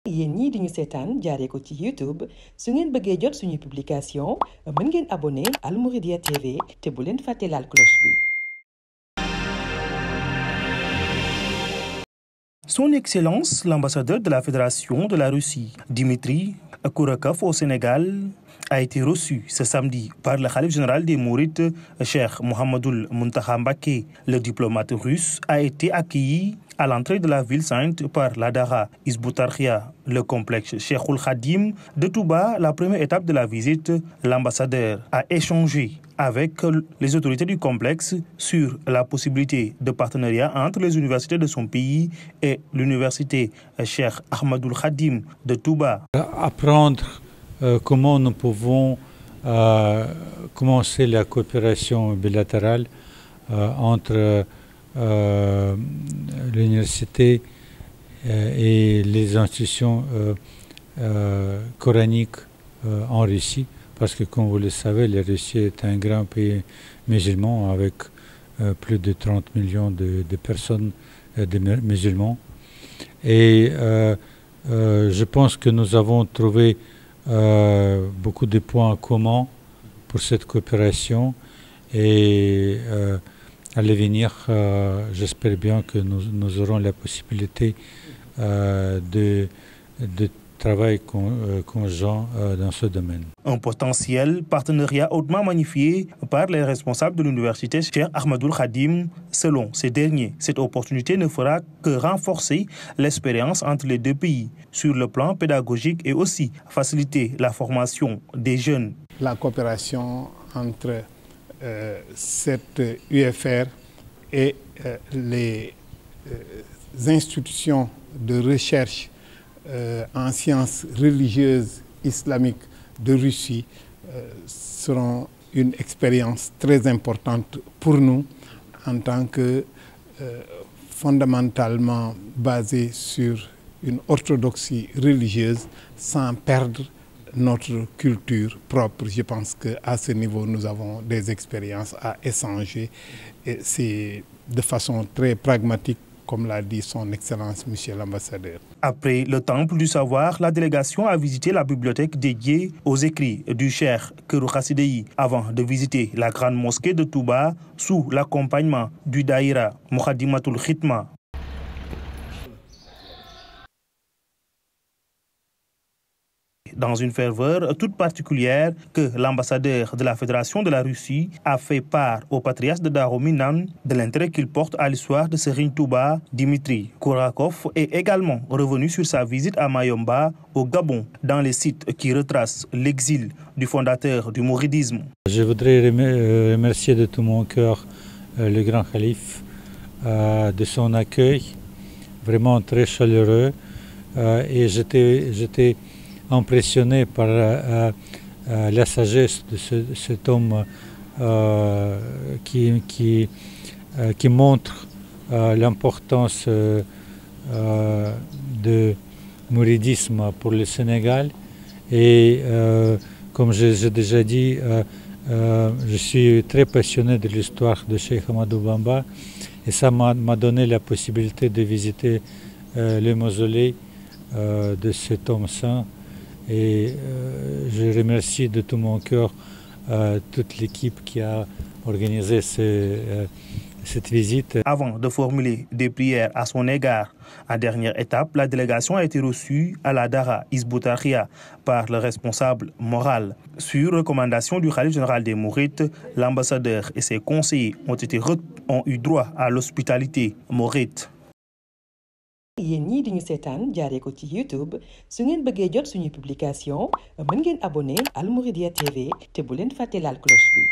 yéen ñii di ñu seetaan jaaree ko ci YouTube su ngeen bëggee jot suñu publication mën ngeen abonné Al Mouridiyyah TV te bu leen fàtte laal cloche bi. Son Excellence, l'ambassadeur de la Fédération de la Russie, Dmitri Kourakov au Sénégal, a été reçu ce samedi par le khalife général des Mourides, Cheikh Mohammedoul Mountakha Mbacké. Le diplomate russe a été accueilli à l'entrée de la ville sainte par la Dara Hizbut Tarqiyyah. Le complexe Cheikhoul Khadim de Touba, la première étape de la visite, l'ambassadeur a échangé avec les autorités du complexe sur la possibilité de partenariat entre les universités de son pays et l'université Cheikh Ahmadoul Khadim de Touba. Apprendre comment nous pouvons commencer la coopération bilatérale entre l'université et les institutions coraniques en Russie, parce que comme vous le savez, la Russie est un grand pays musulman avec plus de 30 millions de personnes, de musulmans. Et je pense que nous avons trouvé beaucoup de points communs pour cette coopération et à l'avenir, j'espère bien que nous aurons la possibilité de travail conjoint dans ce domaine. Un potentiel partenariat hautement magnifié par les responsables de l'université Cheikh Ahmadoul Khadim. Selon ces derniers, cette opportunité ne fera que renforcer l'expérience entre les deux pays sur le plan pédagogique et aussi faciliter la formation des jeunes. La coopération entre cette UFR et les institutions de recherche en sciences religieuses islamiques de Russie seront une expérience très importante pour nous en tant que fondamentalement basée sur une orthodoxie religieuse sans perdre notre culture propre. Je pense qu'à ce niveau, nous avons des expériences à échanger et c'est de façon très pragmatique, comme l'a dit son Excellence, Monsieur l'ambassadeur. Après le Temple du Savoir, la délégation a visité la bibliothèque dédiée aux écrits du Cheikh Kérou Khassidei avant de visiter la grande mosquée de Touba sous l'accompagnement du Daïra Moukhaddamatoul Khidma. Dans une ferveur toute particulière que l'ambassadeur de la Fédération de la Russie a fait part au patriarche de Dahomey-Nan de l'intérêt qu'il porte à l'histoire de Serigne Touba. Dmitri Kourakov est également revenu sur sa visite à Mayomba, au Gabon, dans les sites qui retracent l'exil du fondateur du mouridisme. Je voudrais remercier de tout mon cœur le grand calife de son accueil, vraiment très chaleureux, et j'étais impressionné par la sagesse de cet homme qui montre l'importance du mouridisme pour le Sénégal. Et comme j'ai déjà dit, je suis très passionné de l'histoire de Cheikh Ahmadou Bamba et ça m'a donné la possibilité de visiter le mausolée de cet homme saint. Et je remercie de tout mon cœur toute l'équipe qui a organisé cette visite. Avant de formuler des prières à son égard, en dernière étape, la délégation a été reçue à la Dara Hizbut Tarqiyyah par le responsable moral. Sur recommandation du khalife général des Mourides, l'ambassadeur et ses conseillers ont eu droit à l'hospitalité mouride. yéen ñii di ñu seetaan jaaree ko ci YouTube su ngeen bëggee jot suñu publication mën ngeen abonné Al Mouridiyyah TV te bu leen fàtte laal cloche bi.